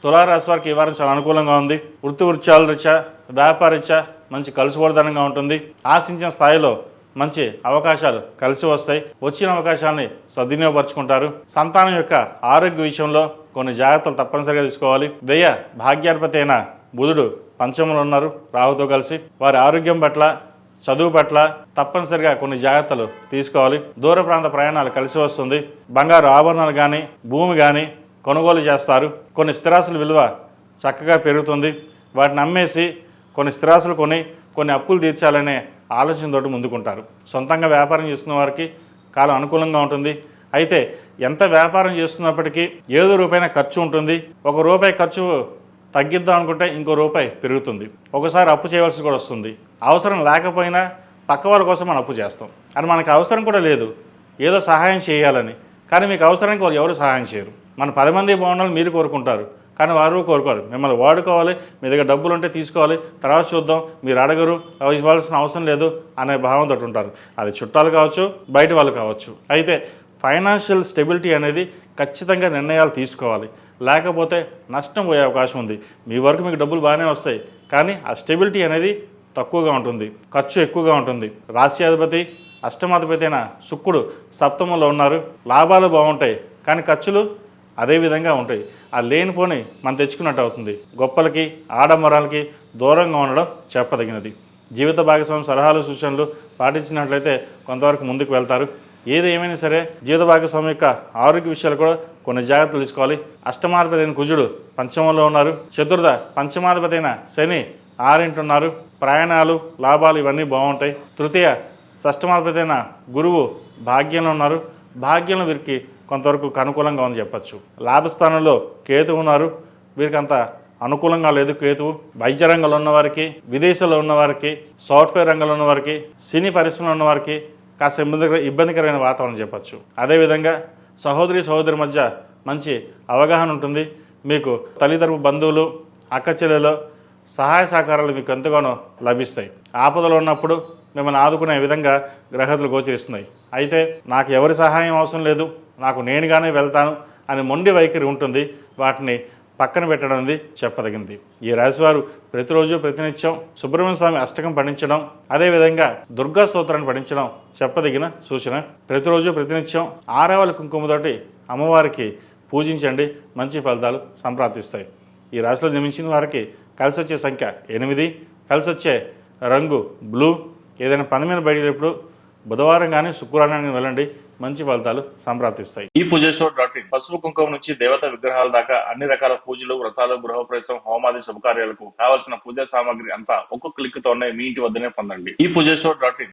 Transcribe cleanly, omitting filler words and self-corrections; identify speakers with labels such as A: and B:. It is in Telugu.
A: తులారాశి వారికి ఈ వారం చాలా అనుకూలంగా ఉంది. వృత్యాల రీత్యా, వ్యాపార రీత్యా మంచి కలుసుబోధనంగా ఉంటుంది. ఆశించిన స్థాయిలో మంచి అవకాశాలు కలిసి వస్తాయి. వచ్చిన అవకాశాన్ని సద్వినియోగపరుచుకుంటారు. సంతానం యొక్క ఆరోగ్య విషయంలో కొన్ని జాగ్రత్తలు తప్పనిసరిగా తీసుకోవాలి. వ్యయ భాగ్యాధిపతి అయిన బుధుడు పంచమంలో ఉన్నారు రాహుతో కలిసి. వారి ఆరోగ్యం పట్ల, చదువు పట్ల తప్పనిసరిగా కొన్ని జాగ్రత్తలు తీసుకోవాలి. దూర ప్రాంత ప్రయాణాలు కలిసి వస్తుంది. బంగారు ఆభరణాలు కానీ, భూమి కానీ కొనుగోలు చేస్తారు. కొన్ని స్థిరాస్తుల విలువ చక్కగా పెరుగుతుంది. వాటిని అమ్మేసి కొన్ని స్థిరాస్తులు కొని కొన్ని అప్పులు తీర్చాలనే ఆలోచనతోటి ముందుకుంటారు. సొంతంగా వ్యాపారం చేసుకున్న వారికి కాలం అనుకూలంగా ఉంటుంది. అయితే ఎంత వ్యాపారం చేస్తున్నప్పటికీ ఏదో రూపాయి ఖర్చు ఉంటుంది. ఒక రూపాయి ఖర్చు తగ్గిద్దాం అనుకుంటే ఇంకో రూపాయి పెరుగుతుంది. ఒకసారి అప్పు చేయవలసి కూడా వస్తుంది. అవసరం లేకపోయినా పక్క వాళ్ళ కోసం మనం అప్పు చేస్తాం. అని మనకు అవసరం కూడా లేదు, ఏదో సహాయం చేయాలని. కానీ మీకు అవసరానికి వాళ్ళు ఎవరు సహాయం చేయరు. మన 10 మంది బాగుండాలని మీరు కోరుకుంటారు, కానీ వారు కోరుకోరు. మిమ్మల్ని వాడుకోవాలి, మీ దగ్గర డబ్బులు ఉంటే తీసుకోవాలి, తర్వాత చూద్దాం, మీరు అడగరు, ఇవ్వాల్సిన అవసరం లేదు అనే భావంతో ఉంటారు. అది చుట్టాలు కావచ్చు, బయట వాళ్ళు కావచ్చు. అయితే ఫైనాన్షియల్ స్టెబిలిటీ అనేది ఖచ్చితంగా నిర్ణయాలు తీసుకోవాలి. లేకపోతే నష్టం పోయే అవకాశం ఉంది. మీ వరకు మీకు డబ్బులు బాగానే వస్తాయి, కానీ ఆ స్టెబిలిటీ అనేది తక్కువగా ఉంటుంది, ఖర్చు ఎక్కువగా ఉంటుంది. రాశ్యాధిపతి అష్టమాధిపతి అయిన శుక్రుడు సప్తమంలో ఉన్నారు. లాభాలు బాగుంటాయి, కానీ ఖర్చులు అదే విధంగా ఉంటాయి. ఆ లేనిపోని మనం తెచ్చుకున్నట్టు అవుతుంది. గొప్పలకి, ఆడంబరాలకి దూరంగా ఉండడం చెప్పదగినది. జీవిత భాగస్వామి సలహాలు, సూచనలు పాటించినట్లయితే కొంతవరకు ముందుకు వెళ్తారు. ఏది ఏమైనా సరే జీవిత భాగస్వామి యొక్క ఆరోగ్య విషయాలు కూడా కొన్ని జాగ్రత్తలు తీసుకోవాలి. అష్టమాధిపతి అయిన కుజుడు పంచమంలో ఉన్నారు. చతుర్థ పంచమాధిపతి అయిన శని 6 ఉన్నారు. ప్రయాణాలు, లాభాలు ఇవన్నీ బాగుంటాయి. తృతీయ షష్టమాధిపతి అయిన గురువు భాగ్యంలో ఉన్నారు. భాగ్యంలో వీరికి కొంతవరకు అనుకూలంగా ఉందని చెప్పచ్చు. లాభస్థానంలో కేతువు ఉన్నారు. వీరికి అంత అనుకూలంగా లేదు కేతువు. వైద్య రంగంలో ఉన్నవారికి, విదేశాల్లో ఉన్నవారికి, సాఫ్ట్వేర్ రంగంలో ఉన్నవారికి, సినీ పరిశ్రమలో ఉన్నవారికి కాస్త ఇబ్బందికరమైన వాతావరణం చెప్పచ్చు. అదేవిధంగా సహోదరి మధ్య మంచి అవగాహన ఉంటుంది. మీకు తల్లిదండ్రులు, బంధువులు, అక్క చెల్లెలు సహాయ సహకారాలు మీకు ఎంతగానో లభిస్తాయి. ఆపదలో ఉన్నప్పుడు మిమ్మల్ని ఆదుకునే విధంగా గ్రహతులు గోచరిస్తున్నాయి. అయితే నాకు ఎవరి సహాయం అవసరం లేదు, నాకు నేనుగానే వెళ్తాను అని మొండి వైఖరి ఉంటుంది. వాటిని పక్కన పెట్టడం అనేది చెప్పదగింది. ఈ రాశివారు ప్రతిరోజు ప్రతినిత్యం సుబ్రహ్మణ్య స్వామి అష్టకం పఠించడం, అదేవిధంగా దుర్గా స్తోత్రాన్ని పఠించడం చెప్పదగిన సూచన. ప్రతిరోజు ప్రతినిత్యం ఆరావళి కుంకుమతోటి అమ్మవారికి పూజించండి, మంచి ఫలితాలు సంప్రాప్తిస్తాయి. ఈ రాశిలో జన్మించిన వారికి కలిసి వచ్చే సంఖ్య 8, కలిసి వచ్చే రంగు బ్లూ. ఏదైనా పని మీద బయటప్పుడు బుధవారం కానీ శుక్రవారం కానీ వెళ్ళండి, మంచి ఫలితాలు సంప్రాప్తిస్తాయి. ఈ పూజస్టోర్.in పసుపు కుంకుమ నుంచి దేవత విగ్రహాల దాకా అన్ని రకాల పూజలు, వ్రతాలు, గృహప్రవేశం, హోమాది శుభకార్యాలకు కావలసిన పూజా సామాగ్రి అంతా ఒక్కొక్క క్లిక్ తోనే మీ ఇంటి వద్దనే పొందండి. ఈ పూజస్టోర్.in